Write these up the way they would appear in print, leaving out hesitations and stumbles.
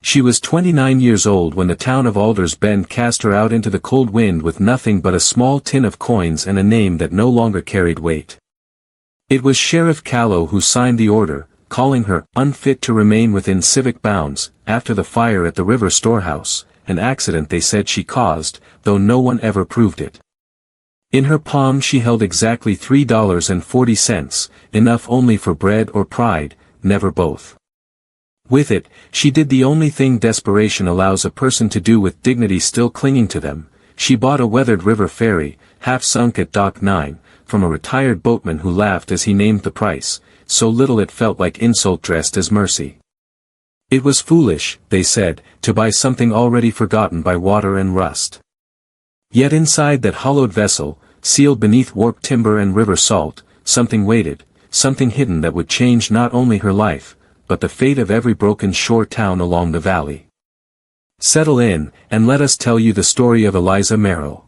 She was 29 years old when the town of Alders Bend cast her out into the cold wind with nothing but a small tin of coins and a name that no longer carried weight. It was Sheriff Callow who signed the order, calling her unfit to remain within civic bounds, after the fire at the river storehouse, an accident they said she caused, though no one ever proved it. In her palm she held exactly $3.40, enough only for bread or pride, never both. With it, she did the only thing desperation allows a person to do with dignity still clinging to them. She bought a weathered river ferry, half sunk at Dock 9, from a retired boatman who laughed as he named the price, so little it felt like insult dressed as mercy. It was foolish, they said, to buy something already forgotten by water and rust. Yet inside that hollowed vessel, sealed beneath warped timber and river salt, something waited, something hidden that would change not only her life, but the fate of every broken shore town along the valley. Settle in, and let us tell you the story of Eliza Merrill.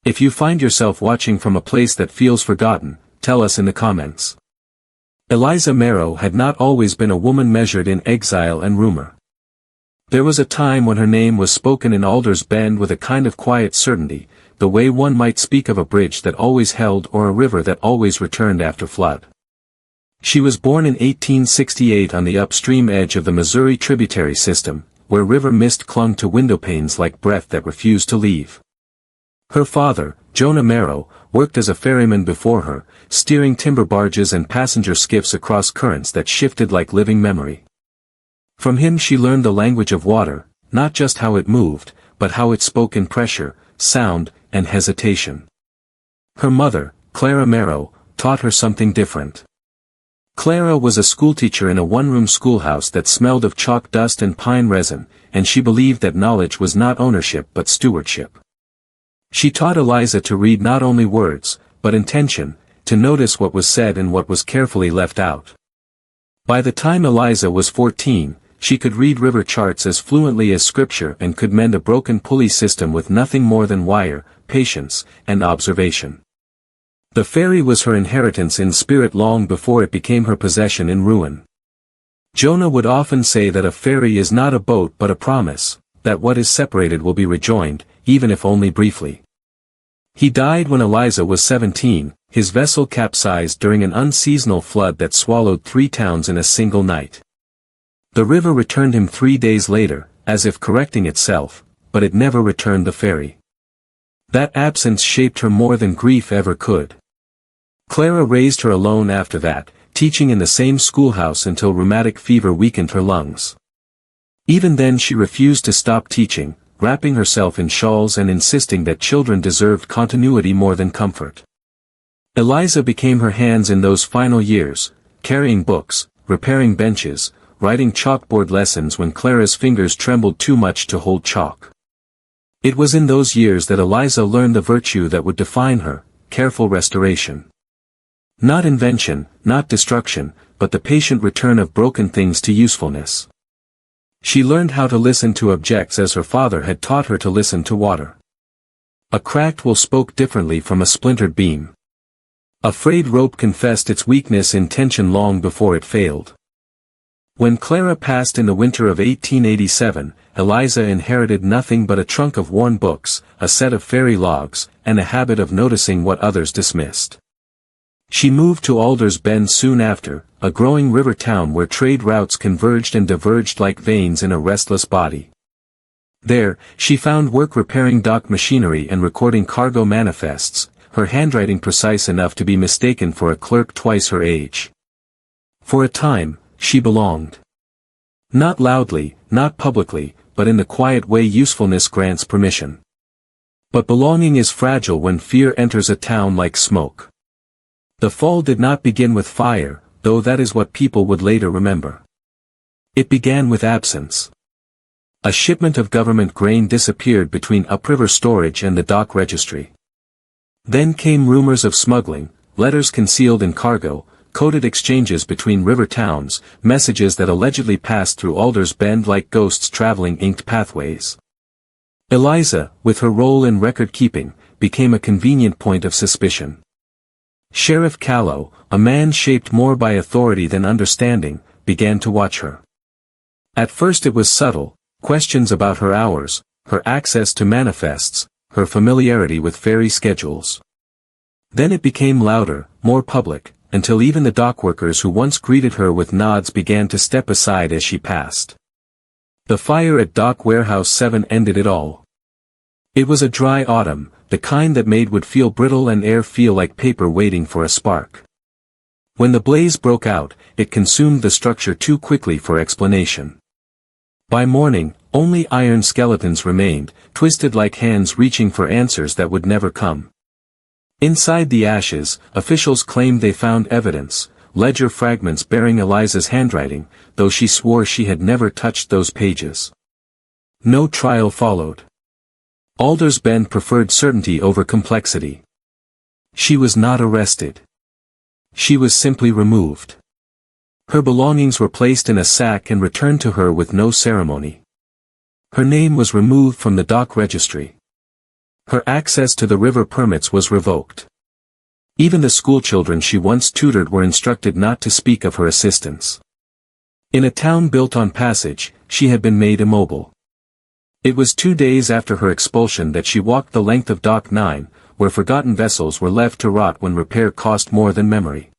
If you find yourself watching from a place that feels forgotten, tell us in the comments. Eliza Merrill had not always been a woman measured in exile and rumor. There was a time when her name was spoken in Alders Bend with a kind of quiet certainty, the way one might speak of a bridge that always held or a river that always returned after flood. She was born in 1868 on the upstream edge of the Missouri tributary system, where river mist clung to windowpanes like breath that refused to leave. Her father, Jonah Merrill, worked as a ferryman before her, steering timber barges and passenger skiffs across currents that shifted like living memory. From him she learned the language of water, not just how it moved, but how it spoke in pressure, sound, and hesitation. Her mother, Clara Merrill, taught her something different. Clara was a schoolteacher in a one-room schoolhouse that smelled of chalk dust and pine resin, and she believed that knowledge was not ownership but stewardship. She taught Eliza to read not only words, but intention, to notice what was said and what was carefully left out. By the time Eliza was 14, she could read river charts as fluently as scripture and could mend a broken pulley system with nothing more than wire, patience, and observation. The ferry was her inheritance in spirit long before it became her possession in ruin. Jonah would often say that a ferry is not a boat but a promise, that what is separated will be rejoined, even if only briefly. He died when Eliza was 17, his vessel capsized during an unseasonal flood that swallowed 3 towns in a single night. The river returned him 3 days later, as if correcting itself, but it never returned the ferry. That absence shaped her more than grief ever could. Clara raised her alone after that, teaching in the same schoolhouse until rheumatic fever weakened her lungs. Even then she refused to stop teaching, wrapping herself in shawls and insisting that children deserved continuity more than comfort. Eliza became her hands in those final years, carrying books, repairing benches, writing chalkboard lessons when Clara's fingers trembled too much to hold chalk. It was in those years that Eliza learned the virtue that would define her, careful restoration. Not invention, not destruction, but the patient return of broken things to usefulness. She learned how to listen to objects as her father had taught her to listen to water. A cracked wool spoke differently from a splintered beam. A frayed rope confessed its weakness in tension long before it failed. When Clara passed in the winter of 1887, Eliza inherited nothing but a trunk of worn books, a set of ferry logs, and a habit of noticing what others dismissed. She moved to Alders Bend soon after, a growing river town where trade routes converged and diverged like veins in a restless body. There, she found work repairing dock machinery and recording cargo manifests, her handwriting precise enough to be mistaken for a clerk twice her age. For a time, she belonged. Not loudly, not publicly, but in the quiet way usefulness grants permission. But belonging is fragile when fear enters a town like smoke. The fall did not begin with fire, though that is what people would later remember. It began with absence. A shipment of government grain disappeared between upriver storage and the dock registry. Then came rumors of smuggling, letters concealed in cargo, coded exchanges between river towns, messages that allegedly passed through Alders Bend like ghosts traveling inked pathways. Eliza, with her role in record-keeping, became a convenient point of suspicion. Sheriff Callow, a man shaped more by authority than understanding, began to watch her. At first it was subtle, questions about her hours, her access to manifests, her familiarity with ferry schedules. Then it became louder, more public, until even the dockworkers who once greeted her with nods began to step aside as she passed. The fire at Dock Warehouse 7 ended it all. It was a dry autumn, the kind that made wood feel brittle and air feel like paper waiting for a spark. When the blaze broke out, it consumed the structure too quickly for explanation. By morning, only iron skeletons remained, twisted like hands reaching for answers that would never come. Inside the ashes, officials claimed they found evidence, ledger fragments bearing Eliza's handwriting, though she swore she had never touched those pages. No trial followed. Alders Bend preferred certainty over complexity. She was not arrested. She was simply removed. Her belongings were placed in a sack and returned to her with no ceremony. Her name was removed from the dock registry. Her access to the river permits was revoked. Even the schoolchildren she once tutored were instructed not to speak of her assistance. In a town built on passage, she had been made immobile. It was 2 days after her expulsion that she walked the length of Dock 9, where forgotten vessels were left to rot when repair cost more than memory.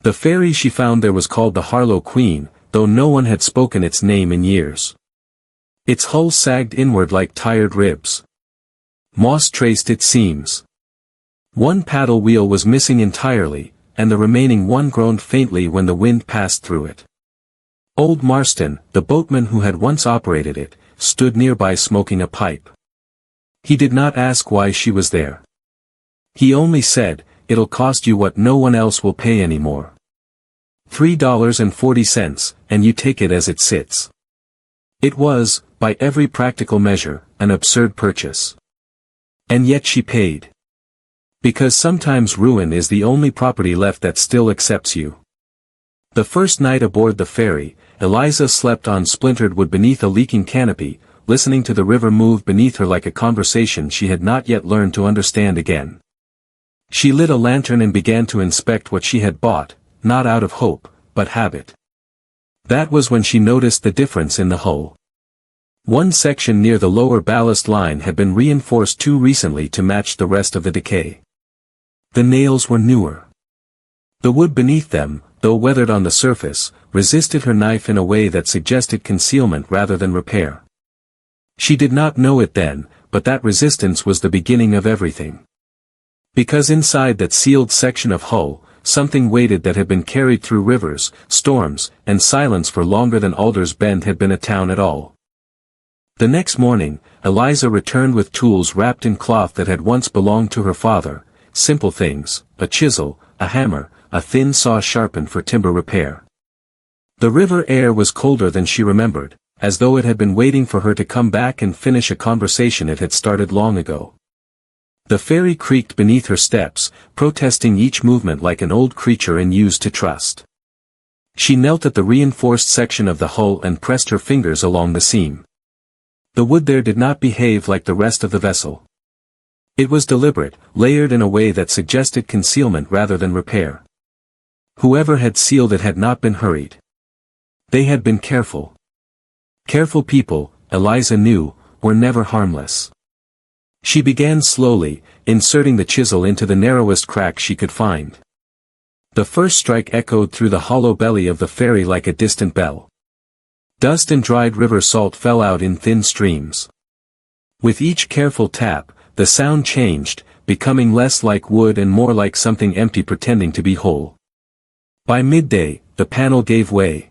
The ferry she found there was called the Harlow Queen, though no one had spoken its name in years. Its hull sagged inward like tired ribs. Moss traced its seams. One paddle wheel was missing entirely, and the remaining one groaned faintly when the wind passed through it. Old Marston, the boatman who had once operated it, stood nearby smoking a pipe. He did not ask why she was there. He only said, "It'll cost you what no one else will pay anymore. $3.40, and you take it as it sits." It was, by every practical measure, an absurd purchase. And yet she paid. Because sometimes ruin is the only property left that still accepts you. The first night aboard the ferry, Eliza slept on splintered wood beneath a leaking canopy, listening to the river move beneath her like a conversation she had not yet learned to understand again. She lit a lantern and began to inspect what she had bought, not out of hope, but habit. That was when she noticed the difference in the hull. One section near the lower ballast line had been reinforced too recently to match the rest of the decay. The nails were newer. The wood beneath them, though weathered on the surface, resisted her knife in a way that suggested concealment rather than repair. She did not know it then, but that resistance was the beginning of everything. Because inside that sealed section of hull, something waited that had been carried through rivers, storms, and silence for longer than Alders Bend had been a town at all. The next morning, Eliza returned with tools wrapped in cloth that had once belonged to her father, simple things, a chisel, a hammer, a thin saw sharpened for timber repair. The river air was colder than she remembered, as though it had been waiting for her to come back and finish a conversation it had started long ago. The ferry creaked beneath her steps, protesting each movement like an old creature unused to trust. She knelt at the reinforced section of the hull and pressed her fingers along the seam. The wood there did not behave like the rest of the vessel. It was deliberate, layered in a way that suggested concealment rather than repair. Whoever had sealed it had not been hurried. They had been careful. Careful people, Eliza knew, were never harmless. She began slowly, inserting the chisel into the narrowest crack she could find. The first strike echoed through the hollow belly of the ferry like a distant bell. Dust and dried river salt fell out in thin streams. With each careful tap, the sound changed, becoming less like wood and more like something empty pretending to be whole. By midday, the panel gave way.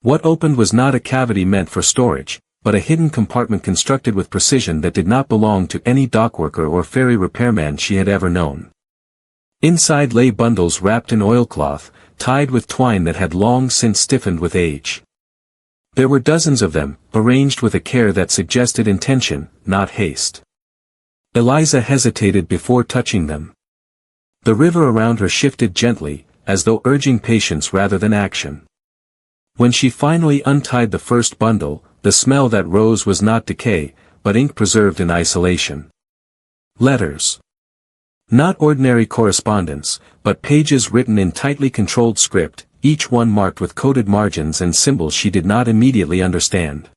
What opened was not a cavity meant for storage, but a hidden compartment constructed with precision that did not belong to any dockworker or ferry repairman she had ever known. Inside lay bundles wrapped in oilcloth, tied with twine that had long since stiffened with age. There were dozens of them, arranged with a care that suggested intention, not haste. Eliza hesitated before touching them. The river around her shifted gently, as though urging patience rather than action. When she finally untied the first bundle, the smell that rose was not decay, but ink preserved in isolation. Letters. Not ordinary correspondence, but pages written in tightly controlled script, each one marked with coded margins and symbols she did not immediately understand.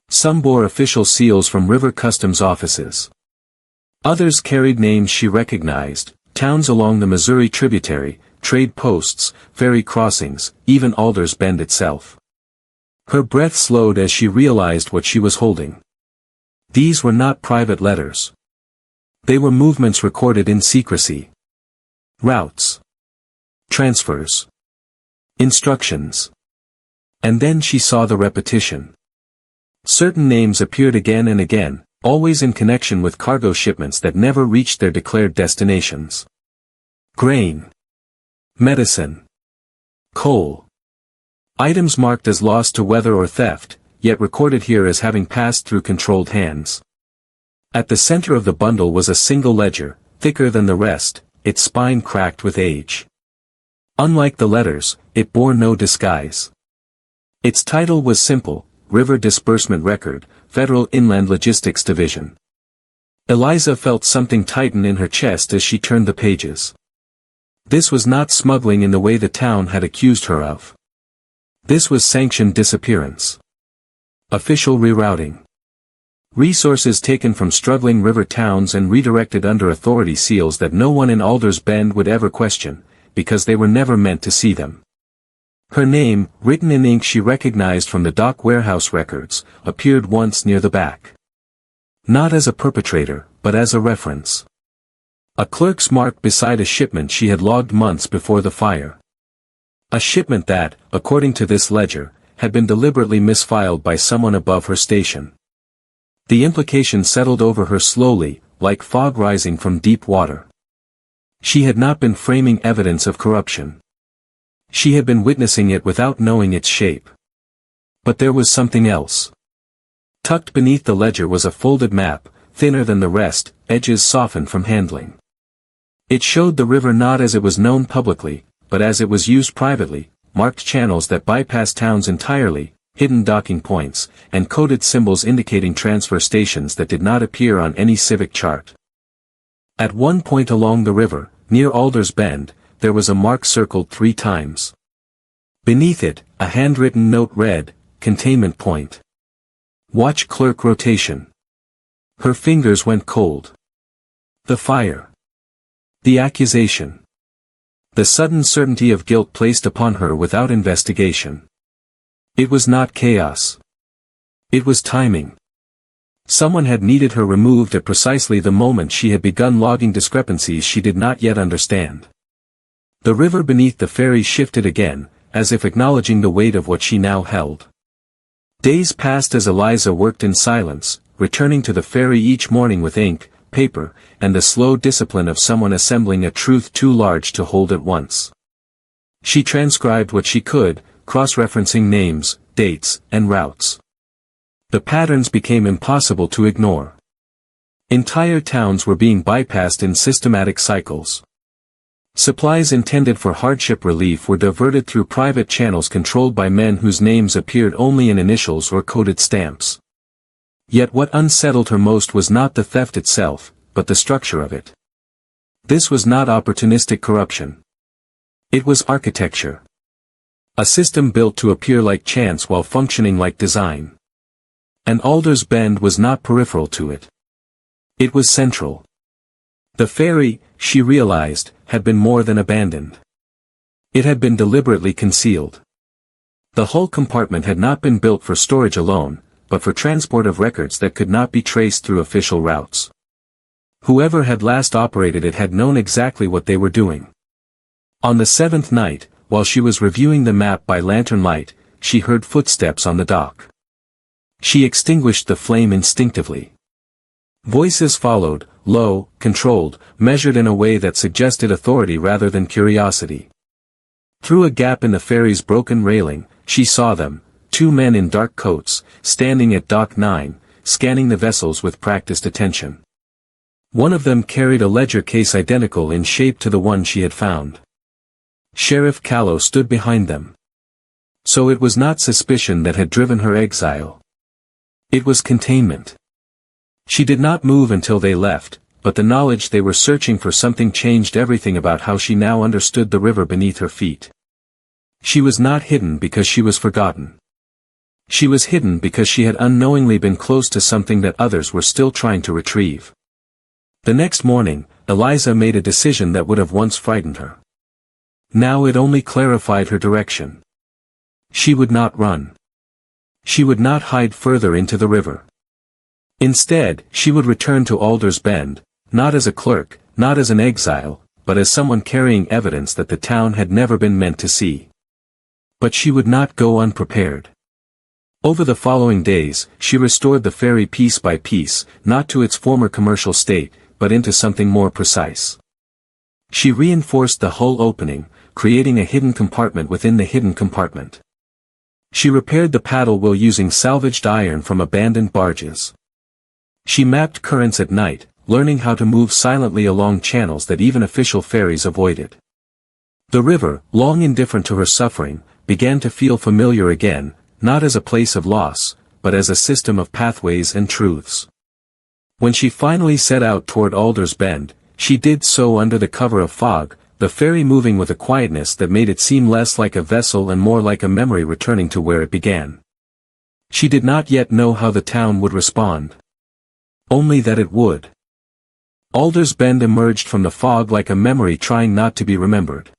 Some bore official seals from river customs offices. Others carried names she recognized, towns along the Missouri tributary, trade posts, ferry crossings, even Alders Bend itself. Her breath slowed as she realized what she was holding. These were not private letters. They were movements recorded in secrecy. Routes. Transfers. Instructions. And then she saw the repetition. Certain names appeared again and again, always in connection with cargo shipments that never reached their declared destinations. Grain. Medicine. Coal. Items marked as lost to weather or theft, yet recorded here as having passed through controlled hands. At the center of the bundle was a single ledger, thicker than the rest, its spine cracked with age. Unlike the letters, it bore no disguise. Its title was simple: River Disbursement Record, Federal Inland Logistics Division. Eliza felt something tighten in her chest as she turned the pages. This was not smuggling in the way the town had accused her of. This was sanctioned disappearance. Official rerouting. Resources taken from struggling river towns and redirected under authority seals that no one in Alders Bend would ever question, because they were never meant to see them. Her name, written in ink she recognized from the dock warehouse records, appeared once near the back. Not as a perpetrator, but as a reference. A clerk's mark beside a shipment she had logged months before the fire. A shipment that, according to this ledger, had been deliberately misfiled by someone above her station. The implication settled over her slowly, like fog rising from deep water. She had not been framing evidence of corruption. She had been witnessing it without knowing its shape. But there was something else. Tucked beneath the ledger was a folded map, thinner than the rest, edges softened from handling. It showed the river not as it was known publicly, but as it was used privately, marked channels that bypassed towns entirely, hidden docking points, and coded symbols indicating transfer stations that did not appear on any civic chart. At one point along the river, near Alders Bend, there was a mark circled 3 times. Beneath it, a handwritten note read, "Containment Point. Watch clerk rotation." Her fingers went cold. The fire. The accusation. The sudden certainty of guilt placed upon her without investigation. It was not chaos. It was timing. Someone had needed her removed at precisely the moment she had begun logging discrepancies she did not yet understand. The river beneath the ferry shifted again, as if acknowledging the weight of what she now held. Days passed as Eliza worked in silence, returning to the ferry each morning with ink, paper, and the slow discipline of someone assembling a truth too large to hold at once. She transcribed what she could, cross-referencing names, dates, and routes. The patterns became impossible to ignore. Entire towns were being bypassed in systematic cycles. Supplies intended for hardship relief were diverted through private channels controlled by men whose names appeared only in initials or coded stamps. Yet what unsettled her most was not the theft itself, but the structure of it. This was not opportunistic corruption. It was architecture. A system built to appear like chance while functioning like design. And Alders Bend was not peripheral to it. It was central. The ferry, she realized, had been more than abandoned. It had been deliberately concealed. The hull compartment had not been built for storage alone, but for transport of records that could not be traced through official routes. Whoever had last operated it had known exactly what they were doing. On the 7th night, while she was reviewing the map by lantern light, she heard footsteps on the dock. She extinguished the flame instinctively. Voices followed, low, controlled, measured in a way that suggested authority rather than curiosity. Through a gap in the ferry's broken railing, she saw them, 2 men in dark coats, standing at Dock 9, scanning the vessels with practiced attention. One of them carried a ledger case identical in shape to the one she had found. Sheriff Callow stood behind them. So it was not suspicion that had driven her exile. It was containment. She did not move until they left, but the knowledge they were searching for something changed everything about how she now understood the river beneath her feet. She was not hidden because she was forgotten. She was hidden because she had unknowingly been close to something that others were still trying to retrieve. The next morning, Eliza made a decision that would have once frightened her. Now it only clarified her direction. She would not run. She would not hide further into the river. Instead, she would return to Alder's Bend, not as a clerk, not as an exile, but as someone carrying evidence that the town had never been meant to see. But she would not go unprepared. Over the following days, she restored the ferry piece by piece, not to its former commercial state, but into something more precise. She reinforced the hull opening, creating a hidden compartment within the hidden compartment. She repaired the paddle wheel using salvaged iron from abandoned barges. She mapped currents at night, learning how to move silently along channels that even official ferries avoided. The river, long indifferent to her suffering, began to feel familiar again, not as a place of loss, but as a system of pathways and truths. When she finally set out toward Alder's Bend, she did so under the cover of fog, the ferry moving with a quietness that made it seem less like a vessel and more like a memory returning to where it began. She did not yet know how the town would respond. Only that it would. Alder's Bend emerged from the fog like a memory trying not to be remembered.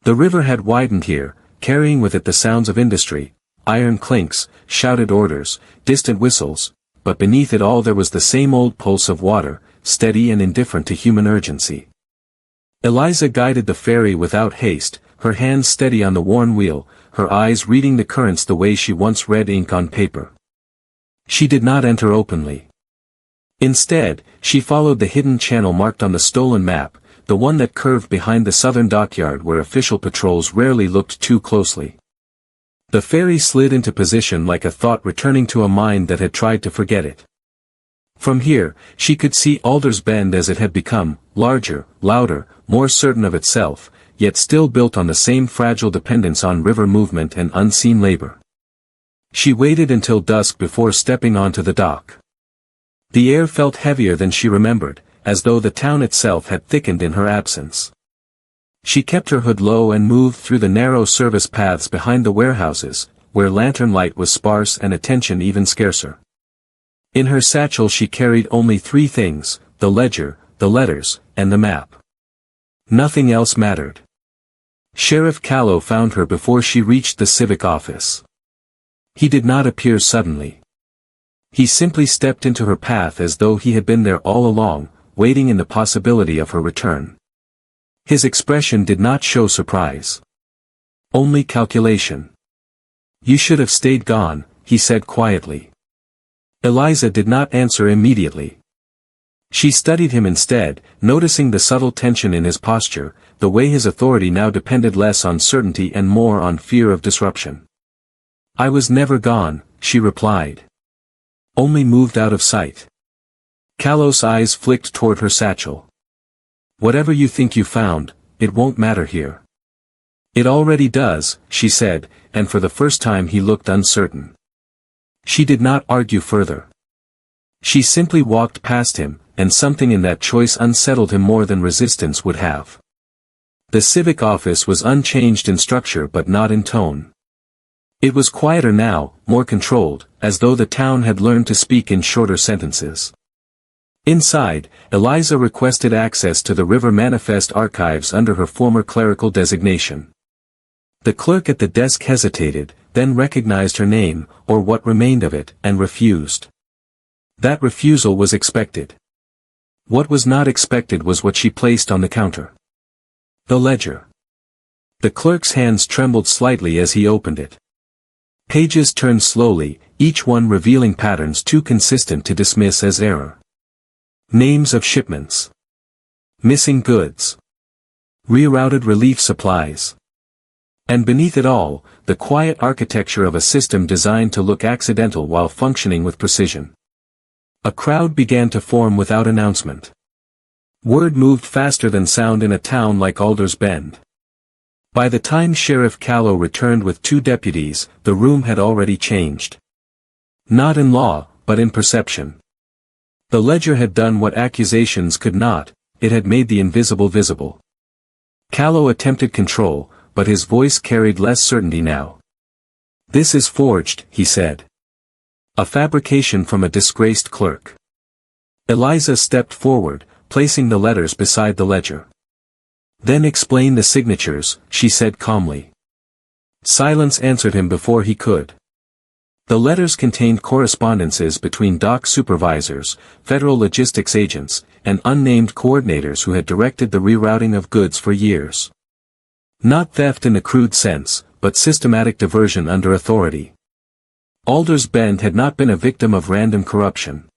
The river had widened here, carrying with it the sounds of industry, iron clinks, shouted orders, distant whistles, but beneath it all there was the same old pulse of water, steady and indifferent to human urgency. Eliza guided the ferry without haste, her hands steady on the worn wheel, her eyes reading the currents the way she once read ink on paper. She did not enter openly. Instead, she followed the hidden channel marked on the stolen map, the one that curved behind the southern dockyard where official patrols rarely looked too closely. The ferry slid into position like a thought returning to a mind that had tried to forget it. From here, she could see Alder's Bend as it had become, larger, louder, more certain of itself, yet still built on the same fragile dependence on river movement and unseen labor. She waited until dusk before stepping onto the dock. The air felt heavier than she remembered, as though the town itself had thickened in her absence. She kept her hood low and moved through the narrow service paths behind the warehouses, where lantern light was sparse and attention even scarcer. In her satchel she carried only 3 things, the ledger, the letters, and the map. Nothing else mattered. Sheriff Callow found her before she reached the civic office. He did not appear suddenly. He simply stepped into her path as though he had been there all along, waiting in the possibility of her return. His expression did not show surprise. Only calculation. "You should have stayed gone," he said quietly. Eliza did not answer immediately. She studied him instead, noticing the subtle tension in his posture, the way his authority now depended less on certainty and more on fear of disruption. "I was never gone," she replied. "Only moved out of sight." Callow's eyes flicked toward her satchel. "Whatever you think you found, it won't matter here." "It already does," she said, and for the first time he looked uncertain. She did not argue further. She simply walked past him, and something in that choice unsettled him more than resistance would have. The civic office was unchanged in structure but not in tone. It was quieter now, more controlled, as though the town had learned to speak in shorter sentences. Inside, Eliza requested access to the River Manifest archives under her former clerical designation. The clerk at the desk hesitated, then recognized her name, or what remained of it, and refused. That refusal was expected. What was not expected was what she placed on the counter. The ledger. The clerk's hands trembled slightly as he opened it. Pages turned slowly, each one revealing patterns too consistent to dismiss as error. Names of shipments. Missing goods. Rerouted relief supplies. And beneath it all, the quiet architecture of a system designed to look accidental while functioning with precision. A crowd began to form without announcement. Word moved faster than sound in a town like Alder's Bend. By the time Sheriff Callow returned with 2 deputies, the room had already changed. Not in law, but in perception. The ledger had done what accusations could not, it had made the invisible visible. Callow attempted control, but his voice carried less certainty now. "This is forged," he said. "A fabrication from a disgraced clerk." Eliza stepped forward, placing the letters beside the ledger. "Then explain the signatures," she said calmly. Silence answered him before he could. The letters contained correspondences between dock supervisors, federal logistics agents, and unnamed coordinators who had directed the rerouting of goods for years. Not theft in the crude sense, but systematic diversion under authority. Alder's Bend had not been a victim of random corruption.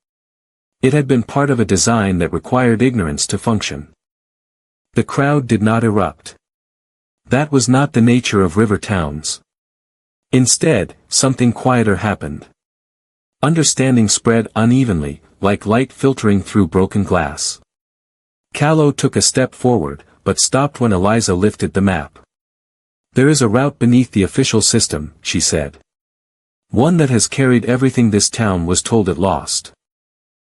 It had been part of a design that required ignorance to function. The crowd did not erupt. That was not the nature of river towns. Instead, something quieter happened. Understanding spread unevenly, like light filtering through broken glass. Callow took a step forward, but stopped when Eliza lifted the map. "There is a route beneath the official system," she said. "One that has carried everything this town was told it lost."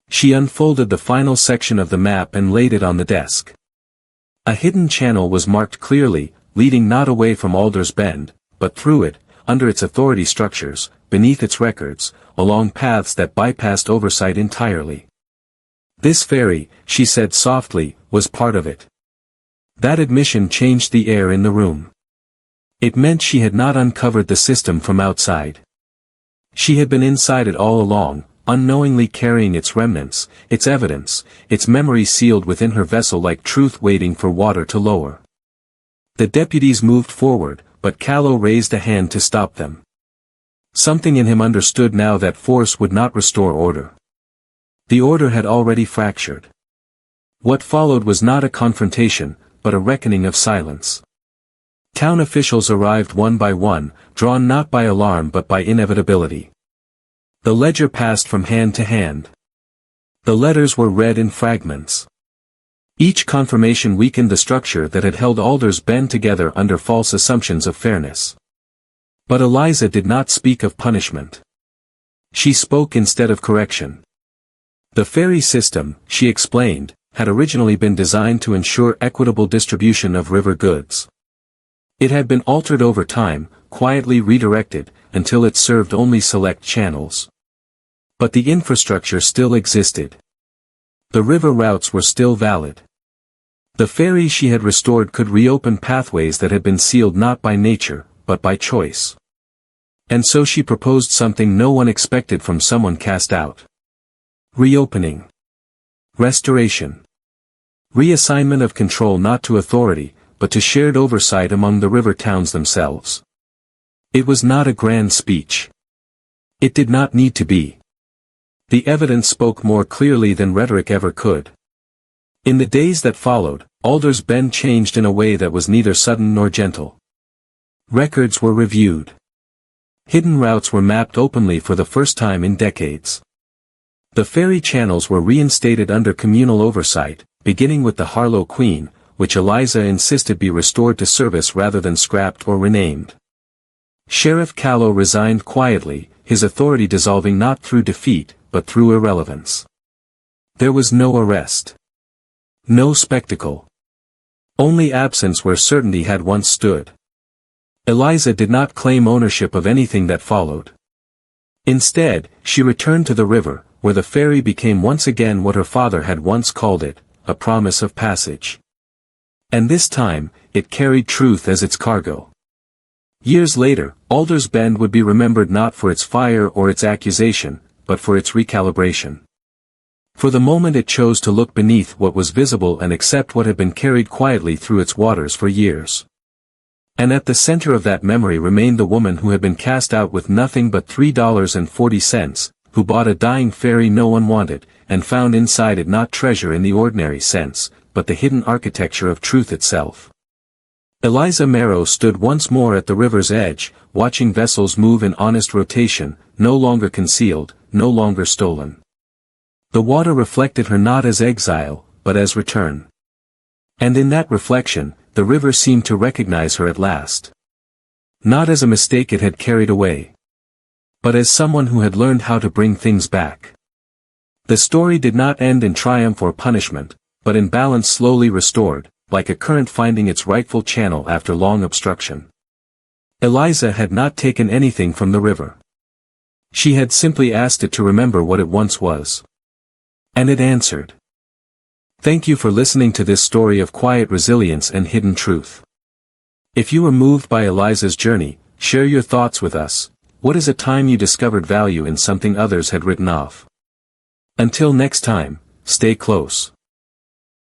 She unfolded the final section of the map and laid it on the desk. A hidden channel was marked clearly, leading not away from Alder's Bend, but through it, under its authority structures, beneath its records, along paths that bypassed oversight entirely. "This ferry," she said softly, "was part of it." That admission changed the air in the room. It meant she had not uncovered the system from outside. She had been inside it all along, unknowingly carrying its remnants, its evidence, its memory sealed within her vessel like truth waiting for water to lower. The deputies moved forward, but Callow raised a hand to stop them. Something in him understood now that force would not restore order. The order had already fractured. What followed was not a confrontation, but a reckoning of silence. Town officials arrived one by one, drawn not by alarm but by inevitability. The ledger passed from hand to hand. The letters were read in fragments. Each confirmation weakened the structure that had held Alder's Bend together under false assumptions of fairness. But Eliza did not speak of punishment. She spoke instead of correction. The ferry system, she explained, had originally been designed to ensure equitable distribution of river goods. It had been altered over time, quietly redirected, until it served only select channels. But the infrastructure still existed. The river routes were still valid. The ferry she had restored could reopen pathways that had been sealed not by nature, but by choice. And so she proposed something no one expected from someone cast out. Reopening. Restoration. Reassignment of control not to authority, but to shared oversight among the river towns themselves. It was not a grand speech. It did not need to be. The evidence spoke more clearly than rhetoric ever could. In the days that followed, Alder's Bend changed in a way that was neither sudden nor gentle. Records were reviewed. Hidden routes were mapped openly for the first time in decades. The ferry channels were reinstated under communal oversight, beginning with the Harlow Queen, which Eliza insisted be restored to service rather than scrapped or renamed. Sheriff Callow resigned quietly, his authority dissolving not through defeat, but through irrelevance. There was no arrest. No spectacle. Only absence where certainty had once stood. Eliza did not claim ownership of anything that followed. Instead, she returned to the river, where the ferry became once again what her father had once called it, a promise of passage. And this time, it carried truth as its cargo. Years later, Alder's Bend would be remembered not for its fire or its accusation, but for its recalibration. For the moment it chose to look beneath what was visible and accept what had been carried quietly through its waters for years. And at the center of that memory remained the woman who had been cast out with nothing but $3.40, who bought a dying ferry no one wanted, and found inside it not treasure in the ordinary sense, but the hidden architecture of truth itself. Eliza Marrow stood once more at the river's edge, watching vessels move in honest rotation, no longer concealed, no longer stolen. The water reflected her not as exile, but as return. And in that reflection, the river seemed to recognize her at last. Not as a mistake it had carried away, but as someone who had learned how to bring things back. The story did not end in triumph or punishment, but in balance slowly restored, like a current finding its rightful channel after long obstruction. Eliza had not taken anything from the river. She had simply asked it to remember what it once was. And it answered. Thank you for listening to this story of quiet resilience and hidden truth. If you were moved by Eliza's journey, share your thoughts with us. What is a time you discovered value in something others had written off? Until next time, stay close.